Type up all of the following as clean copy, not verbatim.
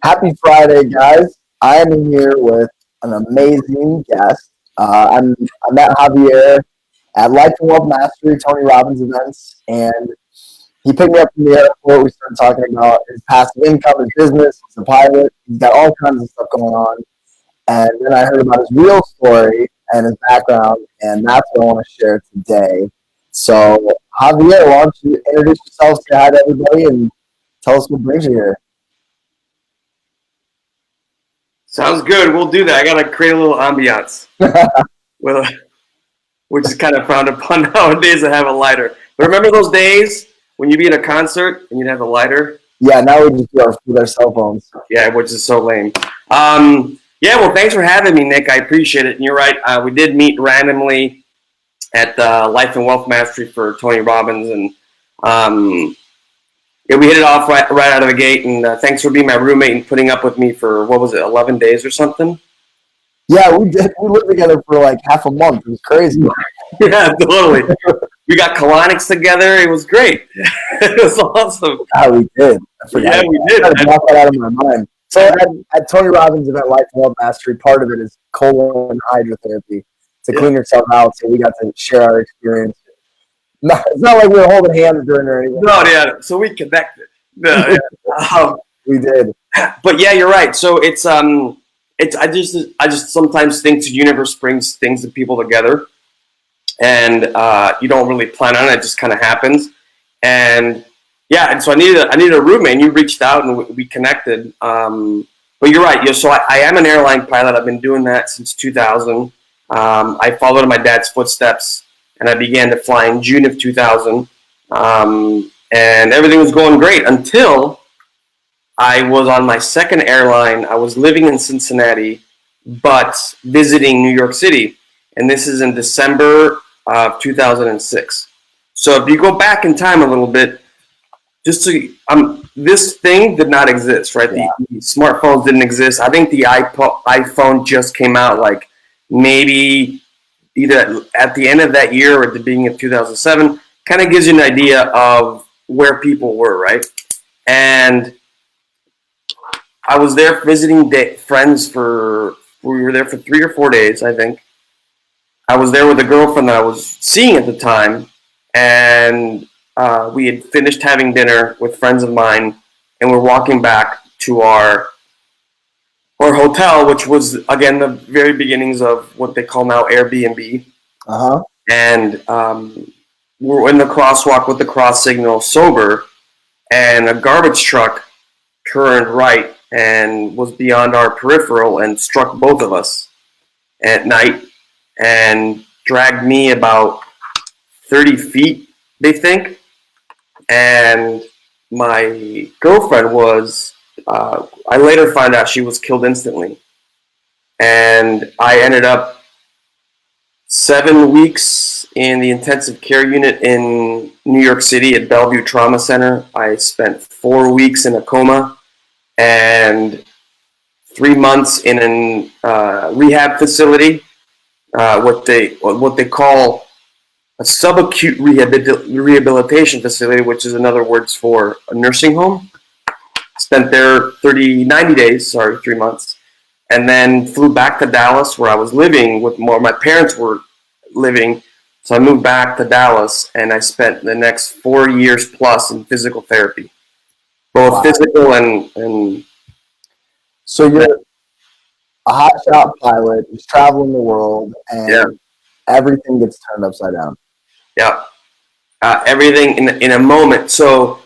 Happy Friday, guys. I am here with an amazing guest. I met Javier at Life and Wealth Mastery, Tony Robbins events, and he picked me up from the airport. We started talking about his passive income, his business. He's a pilot. He's got all kinds of stuff going on. And then I heard about his real story and his background, and that's what I want to share today. So, Javier, why don't you introduce yourself, say hi to everybody, and tell us what brings you here. Sounds good. We'll do that. I gotta create a little ambiance, well, which is kind of frowned upon nowadays to have a lighter. But remember those days when you'd be at a concert and you'd have a lighter? Yeah, now we just do our with our cell phones. Yeah, which is so lame. Yeah, well, thanks for having me, Nick. I appreciate it. And you're right. We did meet randomly at Life and Wealth Mastery for Tony Robbins, and yeah, we hit it off right out of the gate. And thanks for being my roommate and putting up with me for what was it, 11 days or something? Yeah, we did. We lived together for like half a month. It was crazy. Yeah, totally. We got colonics together. It was great. It was awesome. Yeah, we did. Yeah, we did. I blocked that out of my mind. So at Tony Robbins event, Life and Wealth Mastery, part of it is colon hydrotherapy to clean yourself out. So we got to share our experience. No, it's not like we were holding hands during or anything. No, yeah. So we connected. Yeah. We did. But yeah, you're right. So it's I just sometimes think the universe brings things and people together, and you don't really plan on it. It just kind of happens. And yeah, and so I needed a roommate, and you reached out and we connected. But you're right. Yeah, so I am an airline pilot. I've been doing that since 2000. I followed in my dad's footsteps, and I began to fly in June of 2000. And everything was going great until I was on my second airline. I was living in Cincinnati, but visiting New York City. And this is in December of 2006. So if you go back in time a little bit, just so this thing did not exist, right? Yeah. The smartphones didn't exist. I think the iPhone just came out like maybe either at the end of that year or at the beginning of 2007. Kind of gives you an idea of where people were, right? And I was there visiting friends we were there for 3 or 4 days, I think. I was there with a girlfriend that I was seeing at the time, and we had finished having dinner with friends of mine, and we're walking back to our hotel, which was, again, the very beginnings of what they call now Airbnb. Uh-huh. And we're in the crosswalk with the cross signal sober, and a garbage truck turned right and was beyond our peripheral and struck both of us at night and dragged me about 30 feet, they think. And my girlfriend was, I later found out she was killed instantly. And I ended up 7 weeks in the intensive care unit in New York City at Bellevue Trauma Center. I spent 4 weeks in a coma and 3 months in a rehab facility, what they call a subacute rehabilitation facility, which is another words for a nursing home. Spent there 3 months, and then flew back to Dallas, where I was living where my parents were living. So I moved back to Dallas, and I spent the next 4 years plus in physical therapy, both physical and. So you're a hotshot pilot who's traveling the world, and everything gets turned upside down. Yeah, everything in a moment. So,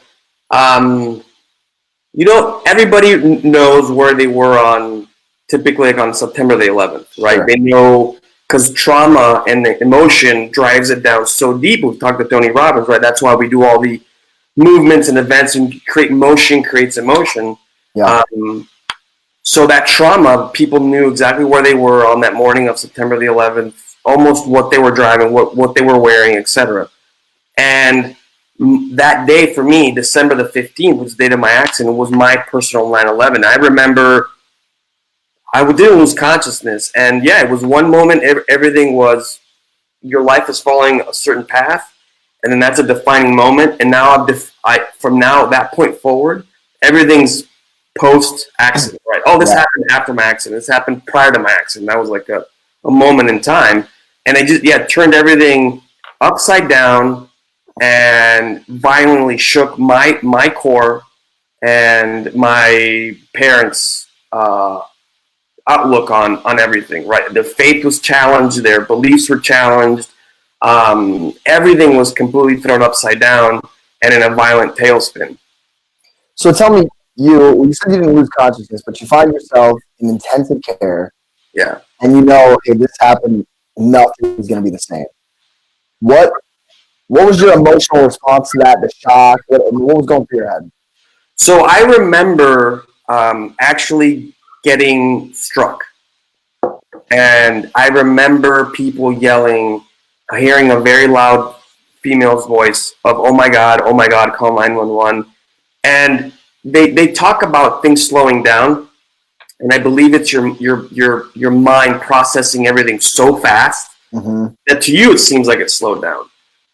everybody knows where they were on, typically like on September the 11th, right? Sure. They know because trauma and the emotion drives it down so deep. We've talked to Tony Robbins, right? That's why we do all the movements and events, and motion creates emotion. Yeah. So that trauma, people knew exactly where they were on that morning of September the 11th, almost what they were driving, what they were wearing, etc. And that day for me, December the 15th, was the date of my accident, was my personal 9/11. I remember I didn't lose consciousness. And yeah, it was one moment, everything was, your life is following a certain path, and then that's a defining moment. And now from that point forward, everything's post accident, right? Oh, this Yeah. happened after my accident. This happened prior to my accident. That was like a moment in time. And I just, turned everything upside down and violently shook my core and my parents' outlook on everything, right? Their faith was challenged, their beliefs were challenged. Everything was completely thrown upside down and in a violent tailspin. So tell me, you said you didn't lose consciousness, but you find yourself in intensive care, Yeah. and you know, hey, this happened. Nothing is going to be the same. What What was your emotional response to that? The shock. What was going through your head? So I remember actually getting struck. And I remember people yelling, hearing a very loud female's voice of, oh my God, call 911. And they talk about things slowing down. And I believe it's your mind processing everything so fast that to you it seems like it slowed down.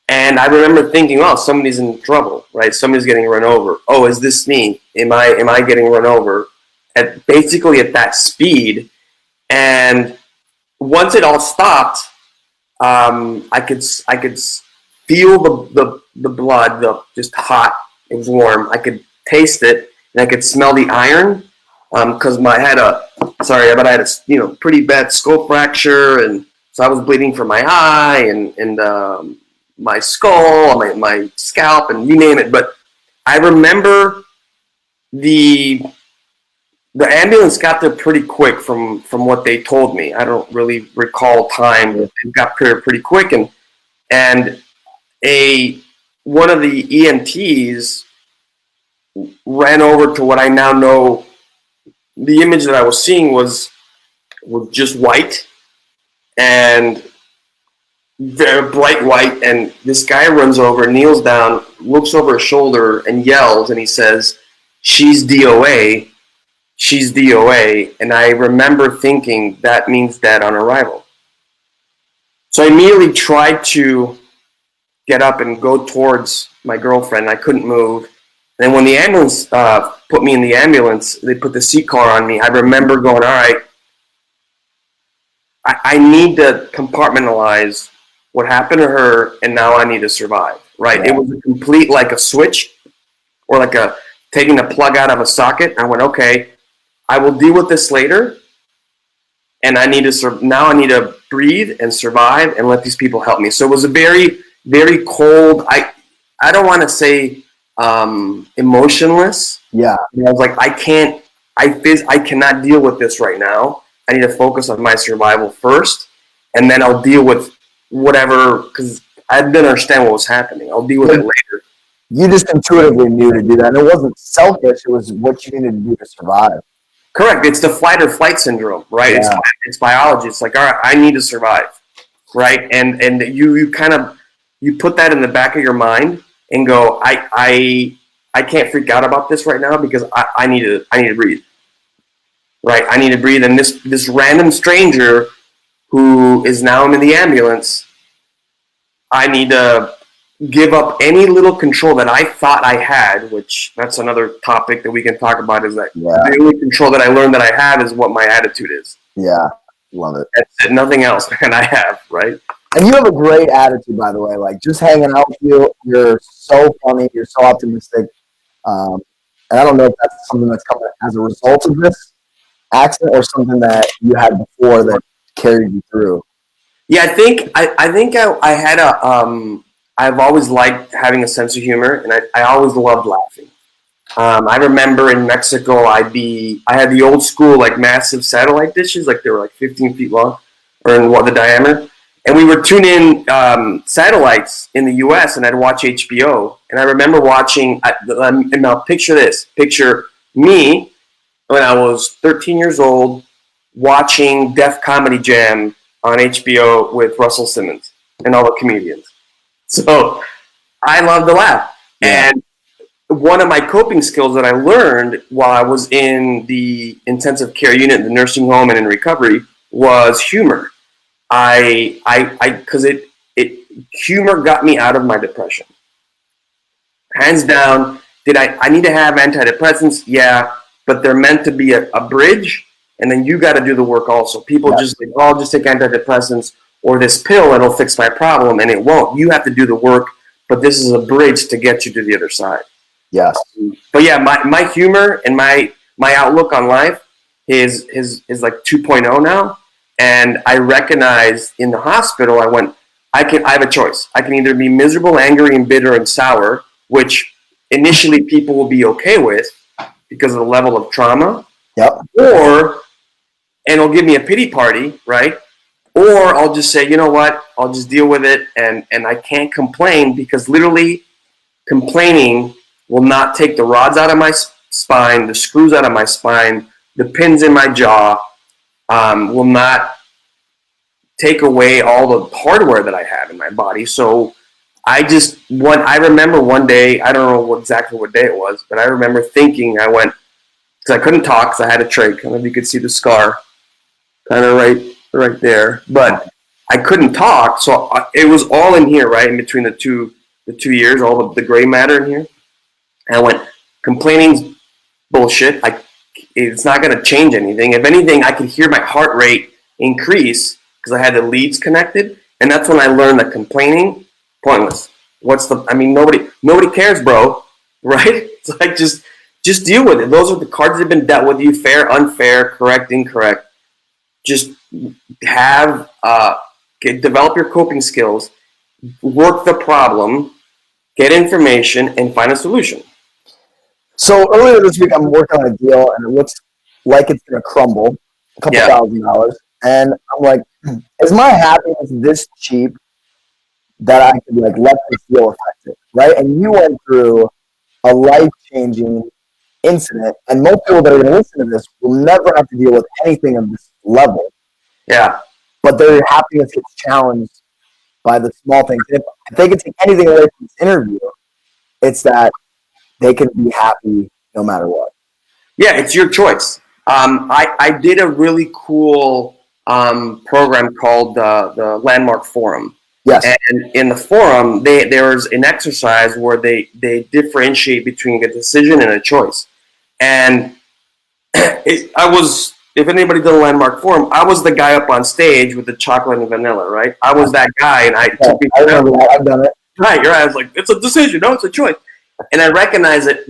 And I remember thinking, oh, somebody's in trouble, right? Somebody's getting run over. Oh, is this me? Am I getting run over? At basically at that speed. And once it all stopped, I could feel the blood, just hot. It was warm. I could taste it, and I could smell the iron because I had a pretty bad skull fracture, and so I was bleeding from my eye and my skull, my scalp, and you name it. But I remember the the ambulance got there pretty quick from what they told me. I don't really recall time. It got there pretty quick, and a one of the EMTs ran over to what I now know. The image that I was seeing was just white and very bright white, and this guy runs over, kneels down, looks over his shoulder, and yells, and he says, "She's DOA." She's DOA, and I remember thinking that means dead on arrival. So I immediately tried to get up and go towards my girlfriend. I couldn't move. And when the ambulance put me in the ambulance, they put the seat collar on me. I remember going, all right, I need to compartmentalize what happened to her, and now I need to survive, right? Yeah. It was a complete, like a switch or like taking a plug out of a socket. I went, okay, I will deal with this later, and I need to breathe and survive and let these people help me. So it was a very, very cold. I don't want to say emotionless. Yeah, I was like, I cannot deal with this right now. I need to focus on my survival first, and then I'll deal with whatever, because I didn't understand what was happening. I'll deal with it later. You just intuitively knew to do that. And it wasn't selfish. It was what you needed to do to survive. Correct. It's the fight or flight syndrome, right? Yeah. It's biology. It's like, all right, I need to survive, right? And you kind of put that in the back of your mind and go, I can't freak out about this right now because I need to breathe, right? I need to breathe. And this random stranger who is now in the ambulance, I need to give up any little control that I thought I had, which that's another topic that we can talk about, is that the only control that I learned that I have is what my attitude is. Yeah, love it. That's it, nothing else, man, I have, right? And you have a great attitude, by the way. Like, just hanging out with you, you're so funny, you're so optimistic. And I don't know if that's something that's come as a result of this accident or something that you had before that carried you through. Yeah, I think I had I've always liked having a sense of humor, and I always loved laughing. I remember in Mexico, I had the old school, like, massive satellite dishes, like they were like 15 feet long, or in the diameter, and we would tune in satellites in the U.S. and I'd watch HBO, and I remember watching. And now picture me when I was 13 years old watching Def Comedy Jam on HBO with Russell Simmons and all the comedians. So I love to laugh. Yeah. And one of my coping skills that I learned while I was in the intensive care unit, the nursing home, and in recovery was humor. Because humor got me out of my depression. Hands down. Did I need to have antidepressants? Yeah. but they're meant to be a bridge, and then you got to do the work also. People just think, oh, I'll just take antidepressants or this pill, and it'll fix my problem, and it won't. You have to do the work, but this is a bridge to get you to the other side. Yes. But yeah, my humor and my outlook on life is like 2.0 now, and I recognized in the hospital, I have a choice. I can either be miserable, angry, and bitter and sour, which initially people will be okay with because of the level of trauma. Yep. And it'll give me a pity party, right? Or I'll just say, you know what? I'll just deal with it, and I can't complain, because literally complaining will not take the rods out of my spine, the screws out of my spine, the pins in my jaw, will not take away all the hardware that I have in my body. So I remember one day, I don't know exactly what day it was, but I remember thinking, because I couldn't talk because I had a trach. I don't know if you could see the scar, kind of right there. But I couldn't talk, so it was all in here, right, in between the two ears, all the gray matter in here. And I went, complaining's bullshit. It's not going to change anything. If anything, I could hear my heart rate increase because I had the leads connected. And that's when I learned that complaining, pointless. Nobody cares, bro, right? It's like, just deal with it. Those are the cards that have been dealt with you, fair, unfair, correct, incorrect. Just develop your coping skills, work the problem, get information, and find a solution. So earlier this week, I'm working on a deal, and it looks like it's going to crumble, a couple $1,000. And I'm like, is my happiness this cheap that I could let this deal affect it, right? And you went through a life-changing incident, and most people that are going to listen to this will never have to deal with anything of this level. Yeah. But their happiness gets challenged by the small things. If they can take anything away from this interview, it's that they can be happy no matter what. Yeah, it's your choice. I did a really cool program called the Landmark Forum. Yes. And in the forum, there's an exercise where they differentiate between a decision and a choice. And if anybody did a Landmark Forum, I was the guy up on stage with the chocolate and vanilla, right? I was that guy, and I remember that. I've done it. Right, you're right. I was like, it's a decision. No, it's a choice. And I recognize that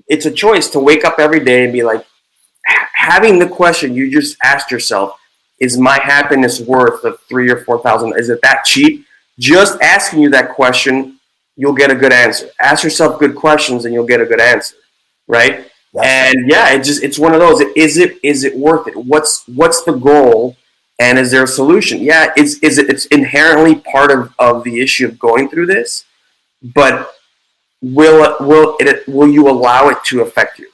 it's a choice to wake up every day and be like, having the question you just asked yourself, is my happiness worth the $3,000 or $4,000? Is it that cheap? Just asking you that question, you'll get a good answer. Ask yourself good questions, and you'll get a good answer, right? Yes. And yeah, it's one of those. Is it worth it? What's the goal? And is there a solution? Yeah, it's inherently part of the issue of going through this, but will you allow it to affect you?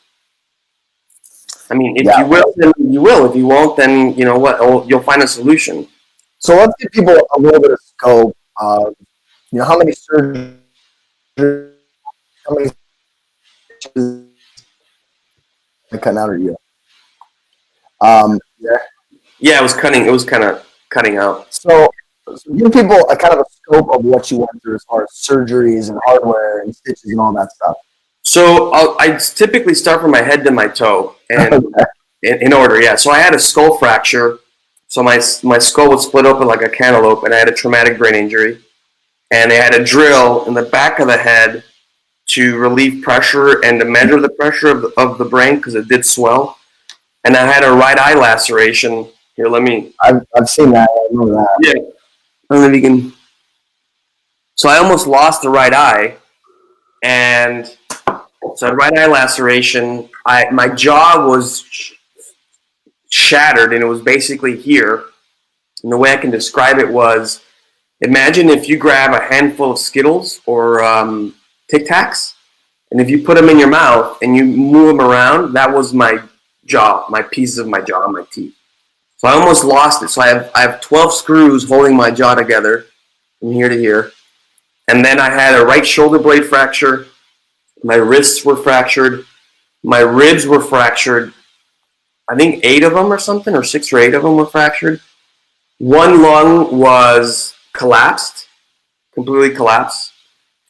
I mean, if you will, then you will. If you won't, then you know what? You'll find a solution. So let's give people a little bit of scope of, how many surgeries, how many cutting out, or you? Yeah, it was cutting. It was kind of cutting out. So give people a kind of a scope of what you went through as far as surgeries and hardware and stitches and all that stuff. So I typically start from my head to my toe, and in order, yeah. So I had a skull fracture. So my skull was split open like a cantaloupe, and I had a traumatic brain injury. And they had a drill in the back of the head to relieve pressure and to measure the pressure of the brain because it did swell. And I had a right eye laceration. Here, I've seen that. I remember that. Yeah. I don't know if you can. So I almost lost the right eye, and so I had right eye laceration. My jaw was shattered, and it was basically here. And the way I can describe it was, imagine if you grab a handful of Skittles or Tic Tacs, and if you put them in your mouth and you move them around, that was my jaw, my pieces of my jaw, my teeth. So I almost lost it. So I have 12 screws holding my jaw together from here to here. And then I had a right shoulder blade fracture. My wrists were fractured. My ribs were fractured. I think 8 of them or something, or 6 or 8 of them were fractured. One lung was collapsed, completely collapsed.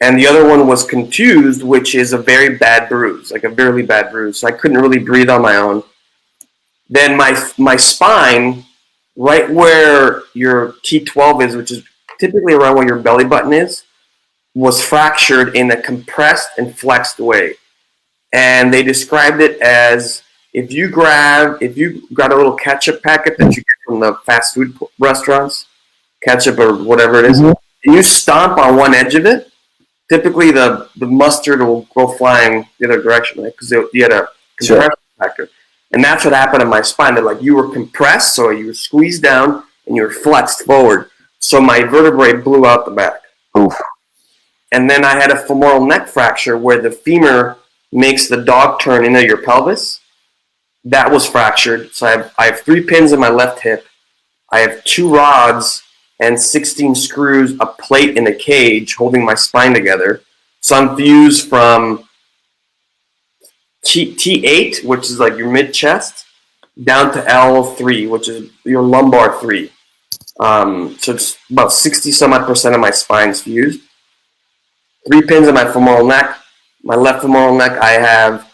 and the other one was contused, which is a very bad bruise, like a very bad bruise. So I couldn't really breathe on my own. Then my spine, right where your T12 is, which is typically around where your belly button is, was fractured in a compressed and flexed way. And they described it as if you got a little ketchup packet that you get from the fast food restaurants, ketchup or whatever it is, and you stomp on one edge of it, typically the mustard will go flying the other direction, right? Because you had a compression factor. And that's what happened in my spine. That like you were compressed, so you were squeezed down and you were flexed forward. So my vertebrae blew out the back. Oof. And then I had a femoral neck fracture where the femur makes the dog turn into your pelvis. That was fractured. So I have 3 pins in my left hip. I have 2 rods and 16 screws, a plate in a cage holding my spine together. So I'm fused from T8, which is like your mid-chest, down to L3, which is your lumbar 3. So it's about 60% of my spine is fused. 3 pins in my femoral neck. My left femoral neck, I have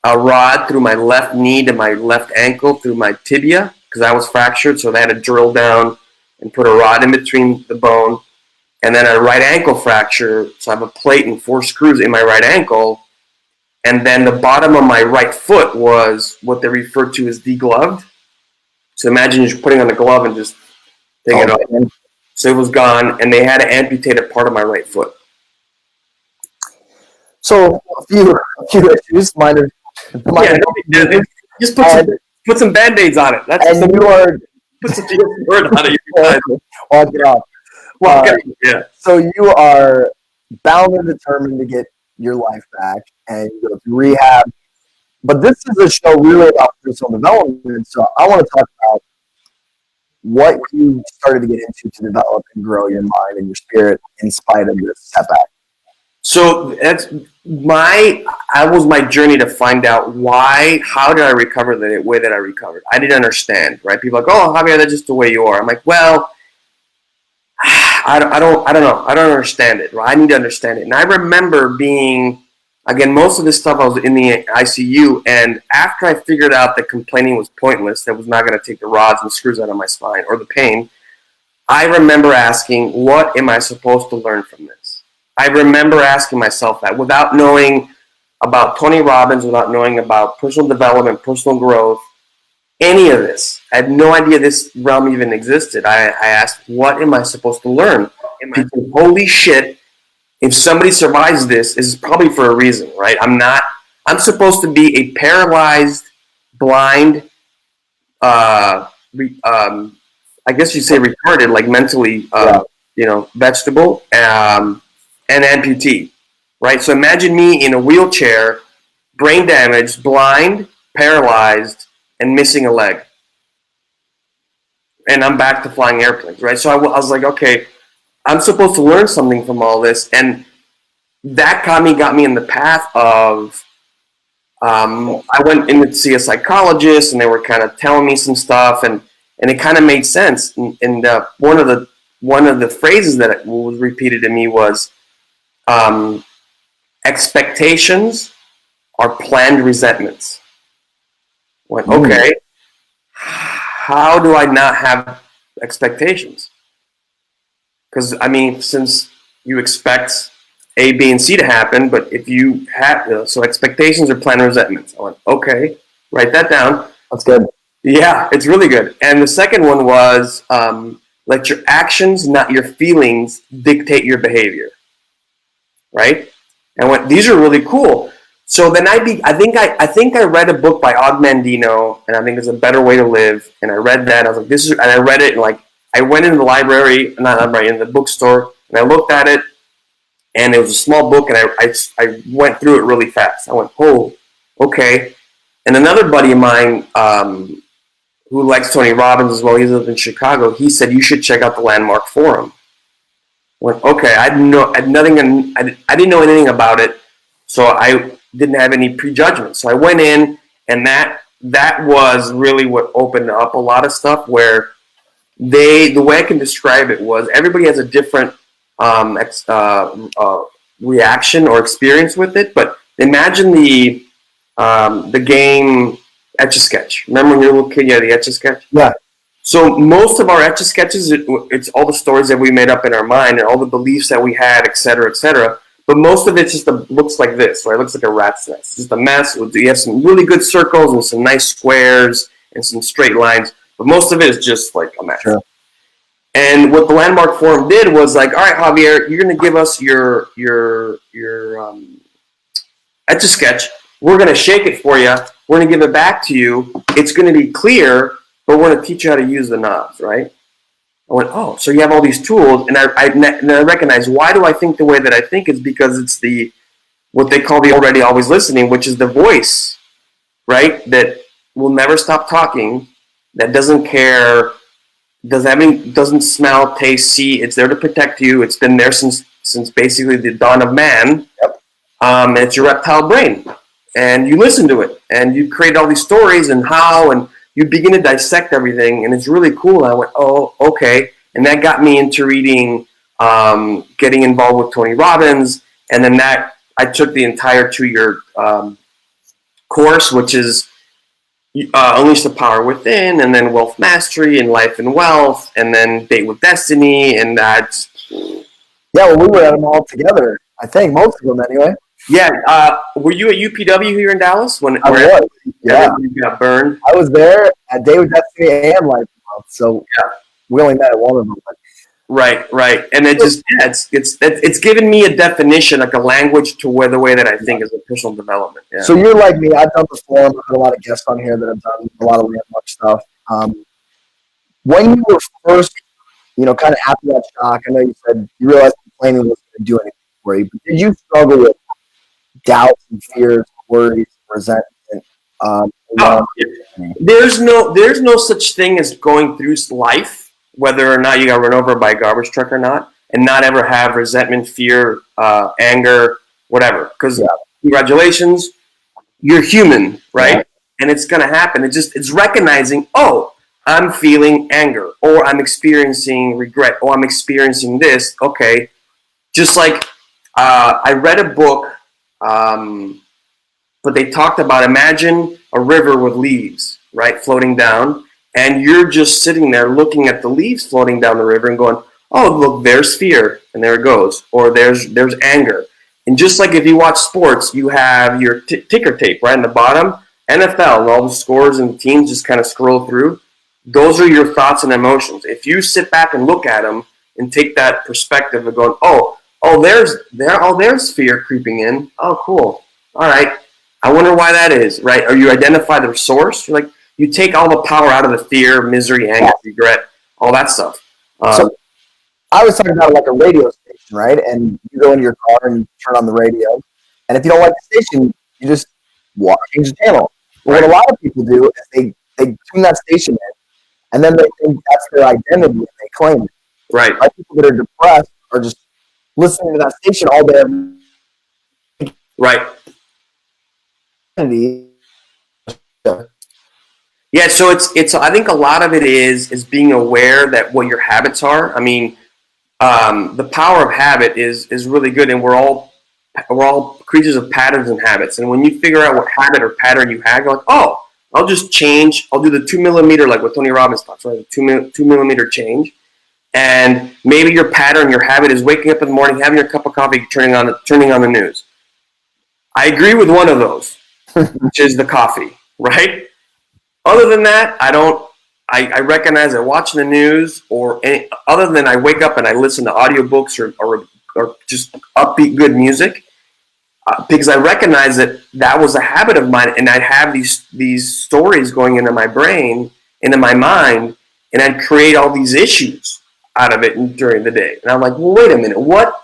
a rod through my left knee to my left ankle through my tibia because I was fractured, so they had to drill down and put a rod in between the bone. And then a right ankle fracture, so I have a plate and 4 screws in my right ankle. And then the bottom of my right foot was what they refer to as degloved. So imagine you're putting on a glove and just taking it off. So it was gone, and they had to amputate a part of my right foot. So a few issues, minor. Just put some Band-Aids on it. That's and you are put some word on it. Walk it off. Yeah. So you are bound and determined to get your life back and go through rehab. But this is a show really about personal development. So I want to talk about what you started to get into to develop and grow your mind and your spirit in spite of this setback. So that was my journey to find out how did I recover the way that I recovered. I didn't understand, right? People are like, oh, Javier, that's just the way you are. I'm like, well, I don't know. I don't understand it. Right? I need to understand it. And I remember being, again, most of this stuff I was in the ICU, and after I figured out that complaining was pointless, that was not going to take the rods and screws out of my spine or the pain, I remember asking, what am I supposed to learn from this? I remember asking myself that without knowing about Tony Robbins, without knowing about personal development, personal growth, any of this. I had no idea this realm even existed. I asked, what am I supposed to learn? Because, holy shit, if somebody survives this, it's probably for a reason, right? I'm supposed to be a paralyzed, blind, I guess you'd say retarded, like mentally, vegetable, and amputee, right? So imagine me in a wheelchair, brain damaged, blind, paralyzed, and missing a leg. And I'm back to flying airplanes, right? So I was like, okay, I'm supposed to learn something from all this. And that got me in the path of, I went in to see a psychologist, and they were kind of telling me some stuff, and it kind of made sense. And one of the phrases that was repeated to me was, expectations are planned resentments. Went, okay, how do I not have expectations? Because, I mean, since you expect A, B, and C to happen, but if you have, so expectations are planned resentments. I went, okay, write that down. That's good. Yeah, it's really good. And the second one was, let your actions, not your feelings, dictate your behavior. Right? And I went, these are really cool. So then I think I read a book by Og Mandino, and I think it's A Better Way to Live. And I read that. I was like, and I read it, and like I went into the library, in the bookstore, and I looked at it, and it was a small book, and I went through it really fast. I went, oh, okay. And another buddy of mine, who likes Tony Robbins as well, he lives in Chicago, he said, you should check out the Landmark Forum. I went, okay, I didn't know anything about it, so I didn't have any prejudgment. So I went in, and that was really what opened up a lot of stuff, where the way I can describe it was everybody has a different reaction or experience with it, but imagine the game Etch-a-Sketch. Remember when you were a little kid, you had the Etch-a-Sketch? Yeah. So most of our Etch-a-Sketches, it's all the stories that we made up in our mind and all the beliefs that we had, et cetera, et cetera. But most of it just looks like this, right? It looks like a rat's nest. It's just a mess. You have some really good circles and some nice squares and some straight lines, but most of it is just like a mess. Sure. And what the Landmark Forum did was like, all right, Javier, you're going to give us your Etch-a-Sketch. We're going to shake it for you. We're going to give it back to you. It's going to be clear, but we're going to teach you how to use the knobs, right? I went, oh, so you have all these tools, and I recognize, why do I think the way that I think is because it's what they call the already always listening, which is the voice, right? That will never stop talking, that doesn't care, doesn't smell, taste, see. It's there to protect you. It's been there since basically the dawn of man. Yep. And it's your reptile brain, and you listen to it, and you create all these stories and you begin to dissect everything, and it's really cool. I went, oh, okay, and that got me into reading, getting involved with Tony Robbins, and then I took the entire 2-year course, which is Unleash the Power Within, and then Wealth Mastery, and Life and Wealth, and then Date with Destiny, and that. Yeah, well, we were at them all together. I think most of them, anyway. Yeah, were you at UPW here in Dallas when I was? Yeah, you got burned? I was there at Date with Destiny and Life and Wealth, so yeah, we only met at one of them. But. Right, and it just it's given me a definition, like a language to the way that I think is a personal development. Yeah. So you're like me. I've done the forum. I've had a lot of guests on here that have done a lot of Landmark stuff. When you were first, kind of after that shock, I know you said you realized complaining wasn't going to do anything for you, but did you struggle with doubts and fears, worries, resentment? There's no such thing as going through life, whether or not you got run over by a garbage truck or not, and not ever have resentment, fear, anger, whatever. Because congratulations, you're human, right? Yeah. And it's going to happen. It's recognizing, oh, I'm feeling anger, or I'm experiencing regret, or I'm experiencing this. Okay. Just like I read a book, but they talked about, imagine a river with leaves, right, floating down. And you're just sitting there looking at the leaves floating down the river and going, oh, look, there's fear, and there it goes. Or there's anger. And just like if you watch sports, you have your ticker tape right in the bottom, NFL, and all the scores and teams just kind of scroll through. Those are your thoughts and emotions. If you sit back and look at them and take that perspective of going, there's fear creeping in. Oh, cool. All right. I wonder why that is, right? Or you identify the source. You're like, you take all the power out of the fear, misery, anger, regret, all that stuff. So I was talking about like a radio station, right? And you go into your car and you turn on the radio. And if you don't like the station, you just change the channel. But what a lot of people do is they tune that station in, and then they think that's their identity and they claim it. Right. Like people that are depressed are just listening to that station all day. Right. Yeah, so it's. I think a lot of it is being aware that what your habits are. I mean, the power of habit is really good, and we're all creatures of patterns and habits. And when you figure out what habit or pattern you have, you're like, oh, I'll just change. I'll do the 2 millimeter, like what Tony Robbins talks about, the 2 millimeter change. And maybe your pattern, your habit is waking up in the morning, having your cup of coffee, turning on the news. I agree with one of those, which is the coffee, right? Other than that, I recognize that watching the news other than I wake up and I listen to audiobooks or just upbeat good music, because I recognize that was a habit of mine, and I'd have these stories going into my brain, into my mind, and I'd create all these issues out of it during the day. And I'm like, well, wait a minute, what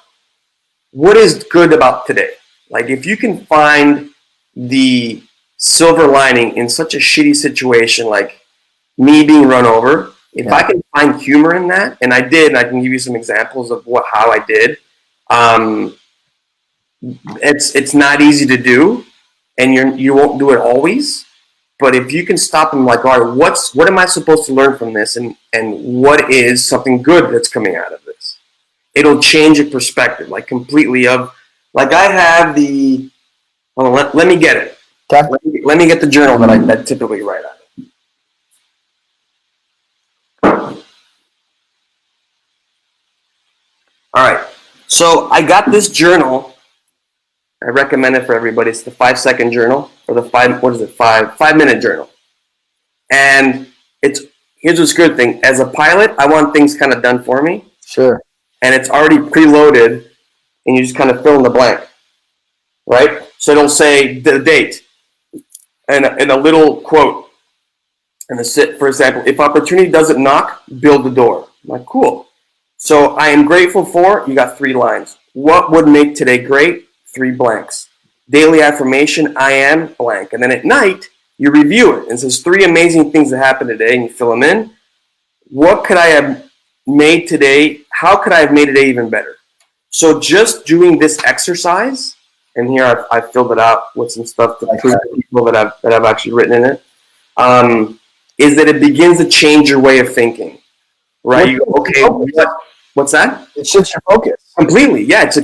is good about today? Like, if you can find the silver lining in such a shitty situation like me being run over, if I can find humor in that, and I did, and I can give you some examples of how I did. It's not easy to do, and you won't do it always. But if you can stop and like, all right, what am I supposed to learn from this, and what is something good that's coming out of this? It'll change your perspective, like completely, of Like I have the. Hold on, let me get it. Okay. Let me get the journal that I typically write out. All right. So I got this journal. I recommend it for everybody. It's the 5-second journal, or the 5-minute journal. And here's what's good thing. As a pilot, I want things kind of done for me. Sure. And it's already preloaded, and you just kind of fill in the blank, right? So it'll say the date and a little quote. And for example, if opportunity doesn't knock, build the door. I'm like, cool. So I am grateful for, you got 3 lines. What would make today great? 3 blanks. Daily affirmation, I am blank. And then at night, you review it. And it says 3 amazing things that happened today, and you fill them in. What could I have made today? How could I have made today even better? So just doing this exercise, and here I've filled it out with some stuff to prove to people that I've actually written in it, is that it begins to change your way of thinking. Right? You go, okay, what's that? It shifts your focus. Completely, yeah. It's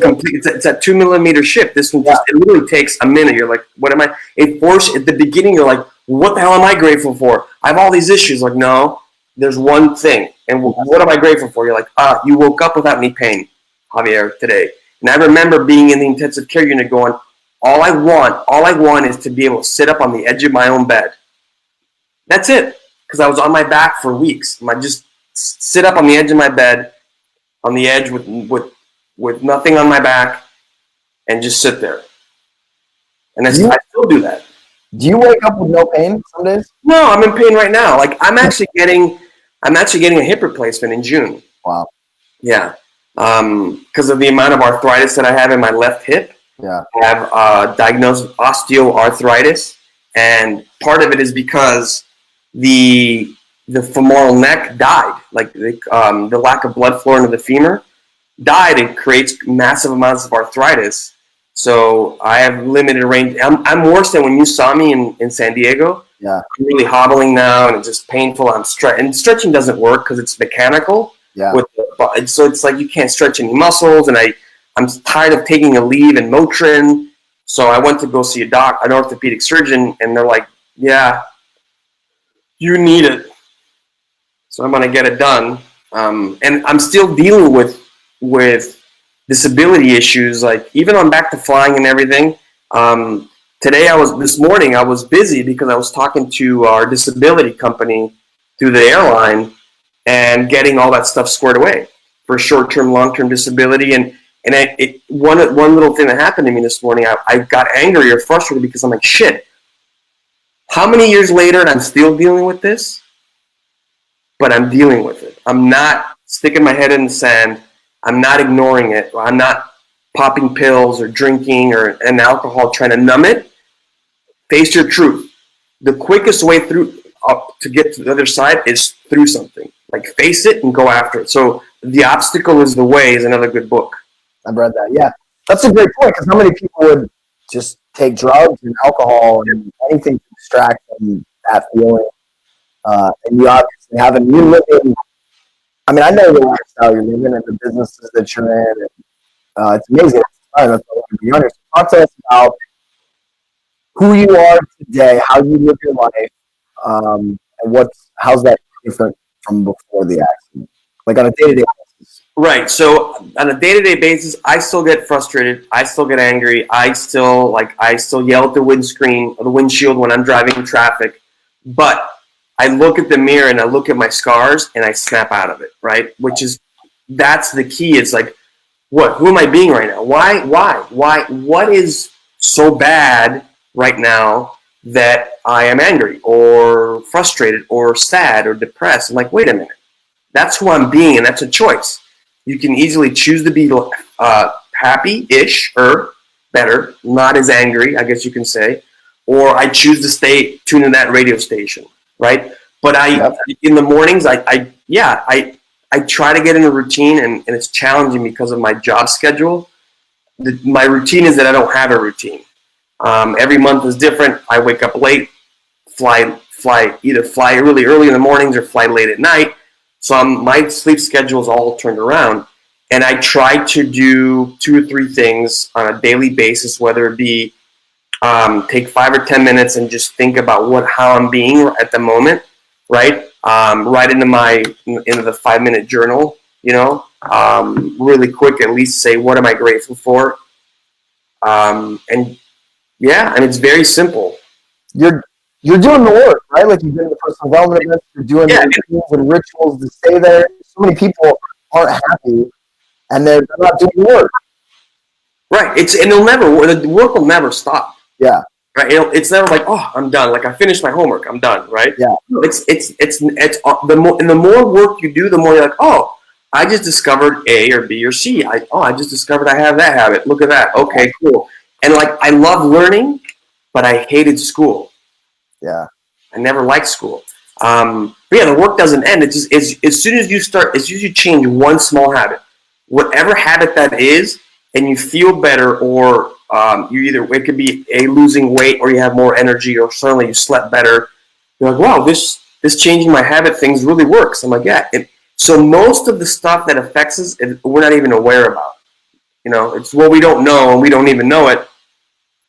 a 2 millimeter shift. This one it literally takes a minute. You're like, what am I? At the beginning, you're like, what the hell am I grateful for? I have all these issues. Like, no, there's one thing. And what am I grateful for? You're like, you woke up without any pain, Javier, today. And I remember being in the intensive care unit going, all I want is to be able to sit up on the edge of my own bed. That's it. Because I was on my back for weeks. I just sit up on the edge of my bed, on the edge with nothing on my back, and just sit there. And I still do that. Do you wake up with no pain some days? No, I'm in pain right now. Like I'm actually getting a hip replacement in June. Wow. Yeah. Because of the amount of arthritis that I have in my left hip. Yeah. I have diagnosed with osteoarthritis, and part of it is because the femoral neck died. Like the lack of blood flow into the femur died and creates massive amounts of arthritis. So I have limited range. I'm worse than when you saw me in San Diego. Yeah. I'm really hobbling now, and it's just painful. And stretching doesn't work because it's mechanical. Yeah. So it's like you can't stretch any muscles, and I'm tired of taking a leave in Motrin. So I went to go see an orthopedic surgeon, and they're like, yeah, you need it. So I'm going to get it done. And I'm still dealing with disability issues, like even on back to flying and everything. This morning I was busy because I was talking to our disability company through the airline and getting all that stuff squared away for short-term, long-term disability. And one little thing that happened to me this morning, I got angry or frustrated because I'm like, shit, how many years later and I'm still dealing with this? But I'm dealing with it. I'm not sticking my head in the sand. I'm not ignoring it. I'm not popping pills or drinking and alcohol trying to numb it. Face your truth. The quickest way through to get to the other side is through something. Like face it and go after it. So The Obstacle is the Way is another good book. I've read that. Yeah, that's a great point because how many people would just take drugs and alcohol and anything to distract from that feeling? And you obviously haven't. You live in. I mean, I know the lifestyle you're living and the businesses that you're in. And, it's amazing. That's what I want to be honest. Talk to us about who you are today, how you live your life, and how's that different from before the accident, like on a day-to-day basis. Right. So on a day-to-day basis, I still get frustrated. I still get angry. I still yell at the windshield when I'm driving in traffic. But I look at the mirror and I look at my scars and I snap out of it. Right. That's the key. It's like, who am I being right now? Why? What is so bad right now that I am angry or frustrated or sad or depressed? I'm like, wait a minute. That's who I'm being, and that's a choice. You can easily choose to be happy-ish or better, not as angry, I guess you can say, or I choose to stay tuned to that radio station, right? But in the mornings, I try to get in a routine, and it's challenging because of my job schedule. My routine is that I don't have a routine. Every month is different. I wake up late, either fly really early in the mornings or fly late at night. So my sleep schedule is all turned around. and I try to do 2 or 3 things on a daily basis, whether it be take 5 or 10 minutes and just think about how I'm being at the moment, right? Write into the 5-minute journal, really quick, at least say, what am I grateful for? And yeah, and it's very simple. You're doing the work, right? Like you're doing the personal development events, you're doing the routines and rituals to stay there. So many people aren't happy, and they're not doing the work. Right. The work will never stop. Yeah. Right. It's never like, oh, I'm done. Like I finished my homework, I'm done. Right. Yeah. It's the more work you do, the more you're like, oh, I just discovered A or B or C. I just discovered I have that habit. Look at that. Okay, cool. And like I love learning, but I hated school. Yeah. I never liked school. But yeah, the work doesn't end. It's just as soon as you change one small habit, whatever habit that is, and you feel better, or it could be losing weight, or you have more energy, or suddenly you slept better. You're like, wow, this changing my habit things really works. I'm like, yeah. So most of the stuff that affects us, we're not even aware about. It's what we don't know, and we don't even know it.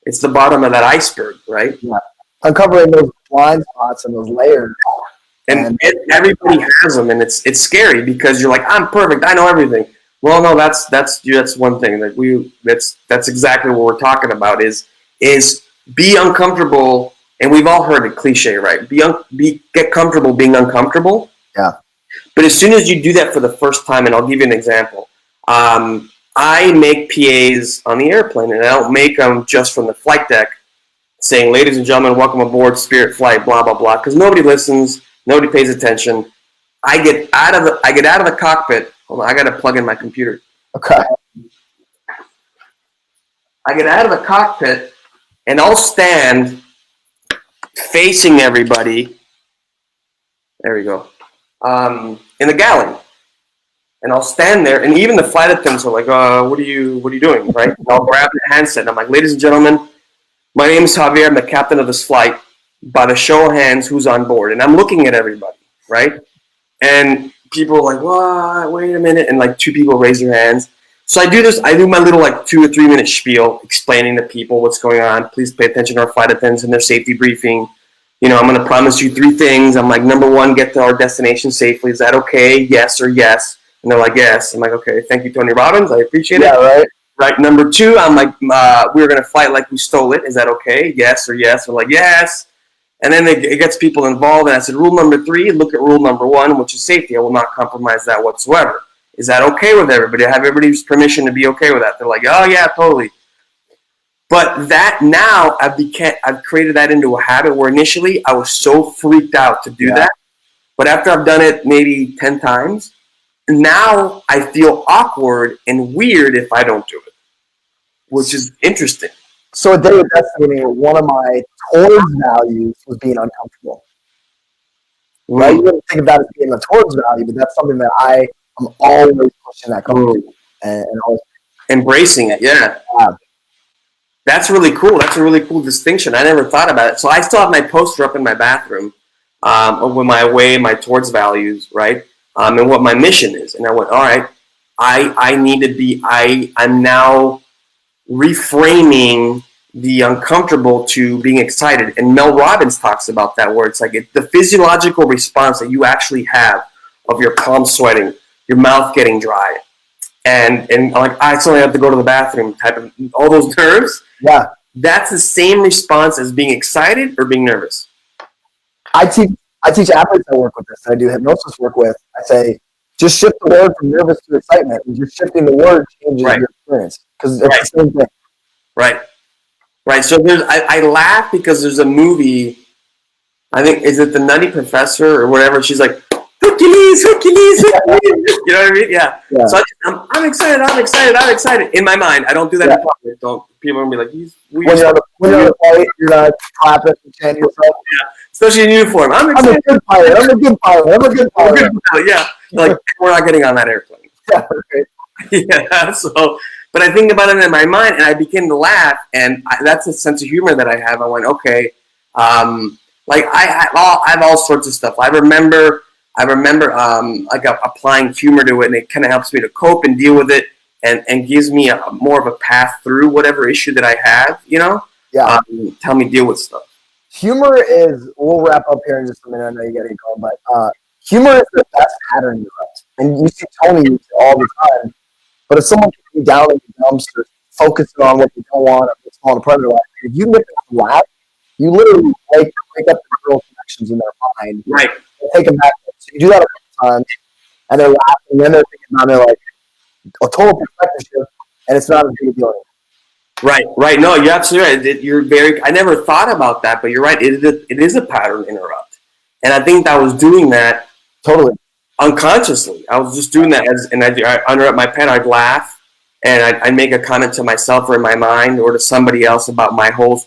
It's the bottom of that iceberg, right? Yeah. Uncovering those blind spots and those layers. And everybody has them, and it's scary because you're like, I'm perfect, I know everything. Well, no, that's one thing that's exactly what we're talking about is be uncomfortable, and we've all heard it cliche, right? Get comfortable being uncomfortable. Yeah. But as soon as you do that for the first time, and I'll give you an example, I make PAs on the airplane, and I don't make them just from the flight deck, saying, ladies and gentlemen, welcome aboard Spirit Flight, blah, blah, blah, because nobody listens, nobody pays attention. I get out of the cockpit. Hold on, I got to plug in my computer. Okay. I get out of the cockpit, and I'll stand facing everybody. There we go. In the galley. And I'll stand there, and even the flight attendants are like, what are you doing, right? And I'll grab the handset, and I'm like, ladies and gentlemen, my name is Javier. I'm the captain of this flight. By the show of hands, who's on board? And I'm looking at everybody, right? And people are like, "What? Wait a minute!" And like 2 people raise their hands. So I do this. I do my little 2 or 3 minute spiel, explaining to people what's going on. Please pay attention to our flight attendants and their safety briefing. I'm going to promise you 3 things. I'm like, number 1, get to our destination safely. Is that okay? Yes or yes? And they're like, yes. I'm like, okay. Thank you, Tony Robbins. I appreciate it. Yeah, right. Right. Number 2, I'm like, we're going to fly like we stole it. Is that okay? Yes or yes? They're like, yes. And then it gets people involved. And I said, rule number 3, look at rule number 1, which is safety. I will not compromise that whatsoever. Is that okay with everybody? I have everybody's permission to be okay with that. They're like, oh, yeah, totally. But that now I've created that into a habit where initially I was so freaked out to do that. But after I've done it maybe 10 times, now I feel awkward and weird if I don't do it, which is interesting. So a day of destiny, one of my towards values was being uncomfortable. Right? You wouldn't think of that as being a towards value, but that's something that I am always pushing that comfort and always embracing it. Yeah. That's really cool. That's a really cool distinction. I never thought about it. So I still have my poster up in my bathroom with my towards values, right? And what my mission is. And I went, all right, I'm now reframing the uncomfortable to being excited. And Mel Robbins talks about that, where it's like the physiological response that you actually have of your palms sweating, your mouth getting dry, and like I suddenly have to go to the bathroom type of all those nerves. Yeah. That's the same response as being excited or being nervous. I teach athletes I work with this, I do hypnosis work with. I say, just shift the word from nervous to excitement. And just shifting the word changes your experience. Because it's the same thing. Right. So I laugh because there's a movie, I think, is it The Nutty Professor or whatever? She's like, Hercules. You know what I mean? Yeah. So I'm excited. In my mind, I don't do that in public. People are going to be like, when you're on the flight, you're not clapping and chanting yourself. Yeah. Especially in uniform. I'm a good pilot. I'm a good pilot. Yeah. Like, we're not getting on that airplane. Yeah. Right. Yeah. So, but I think about it in my mind, and I begin to laugh, and that's a sense of humor that I have. I went, okay. Like I have all sorts of stuff. I remember I remember like applying humor to it, and it kind of helps me to cope and deal with it, and gives me more of a path through whatever issue that I have. Yeah. Tell me deal with stuff. Humor is, we'll wrap up here in just a minute. I know you got to get going, but humor is the best pattern interrupt. And you see Tony use it all the time. But if someone can be down in the dumps or focusing on what they don't want or what's on a part of their life, if you make them laugh, you literally wake up the neural connections in their mind. Right. And take them back. So you do that a couple times, and they're laughing, and then they're thinking about it like a total perspective shift, and it's not as big a deal anymore. Right. No, you're absolutely right. You're I never thought about that, but you're right. It is a pattern interrupt, and I think I was doing that totally unconsciously. I was just doing that I interrupt my pen. I'd laugh, and I'd make a comment to myself or in my mind or to somebody else about my whole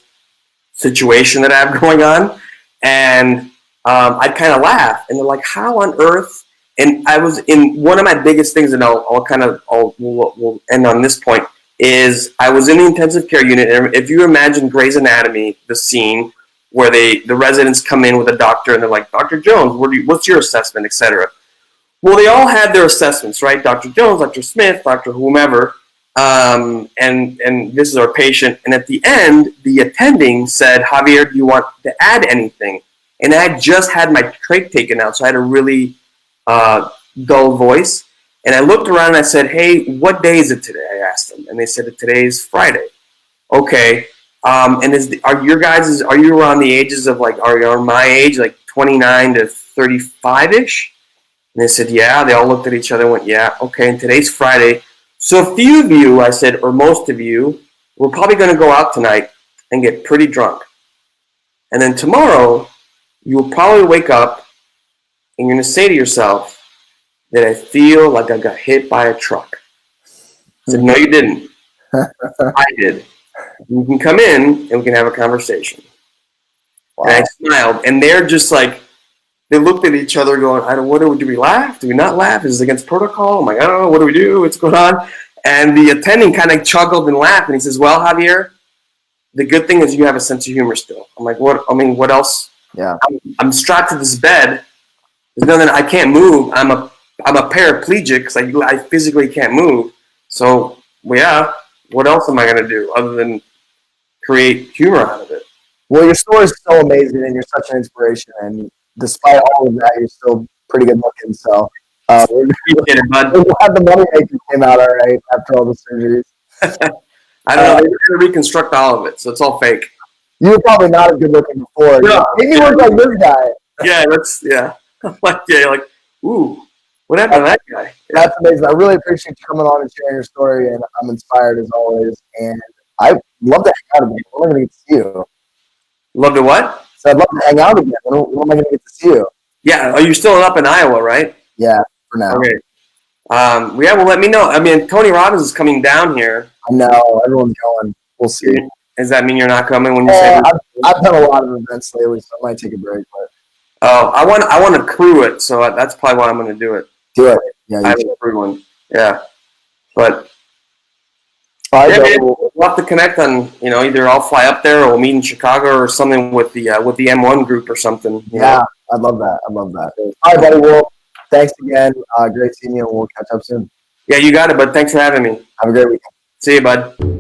situation that I have going on, and I'd kind of laugh, and they're like, "How on earth?" And I was in one of my biggest things, and we'll end on this point. Is I was in the intensive care unit, and if you imagine Grey's Anatomy, the scene where the residents come in with a doctor, and they're like, "Dr. Jones, what's your assessment, etc." Well, they all had their assessments, right? Dr. Jones, Dr. Smith, Dr. whomever, and this is our patient. And at the end, the attending said, "Javier, do you want to add anything?" And I had just had my trach taken out, so I had a really dull voice. And I looked around and I said, "Hey, what day is it today?" I asked them, and they said that today is Friday. Okay. And are you around the ages of are you my age, like 29 to 35 ish? And they said, "Yeah." They all looked at each other and went, "Yeah, okay." And today's Friday, so a few of you, I said, or most of you, we're probably going to go out tonight and get pretty drunk, and then tomorrow you will probably wake up and you're going to say to yourself that I feel like I got hit by a truck. I said, "No, you didn't." I did. You can come in and we can have a conversation. Wow. And I smiled, and they're just like, they looked at each other going, do we laugh? Do we not laugh? Is it against protocol? I'm like, I don't know. What do we do? What's going on? And the attending kind of chuckled and laughed, and he says, "Well, Javier, the good thing is you have a sense of humor still." I'm like, what? I mean, what else? Yeah. I'm strapped to this bed. There's nothing. I can't move. I'm a paraplegic because I physically can't move. So, well, yeah, what else am I going to do other than create humor out of it? Well, your story is so amazing, and you're such an inspiration. And despite all of that, you're still pretty good looking. So we're glad the money maker came out all right after all the surgeries. I don't know. They're going to reconstruct all of it, so it's all fake. You were probably not as good looking before. No, maybe you look like this guy. Yeah. Like, ooh, what happened to that guy? That's amazing. I really appreciate you coming on and sharing your story, and I'm inspired as always. And I'd love to hang out again. When am I going to get to see you? Love to what? So I'd love to hang out again. When am I going to get to see you? Yeah. Are you still up in Iowa, right? Yeah, for now. Okay. Yeah, well, let me know. I mean, Tony Robbins is coming down here. I know. Everyone's going. We'll see. Does that mean you're not coming when you say? I've done a lot of events lately, so I might take a break. But I want to crew it, so that's probably why I'm going to do it. Do it. Yeah, I have a crew one. Yeah, but man, we'll have to connect on. Either I'll fly up there or we'll meet in Chicago or something with the M1 group or something. Yeah, I'd love that. All right, buddy. Well, thanks again. Great seeing you, and we'll catch up soon. Yeah, you got it, bud. Thanks for having me. Have a great weekend. See you, bud.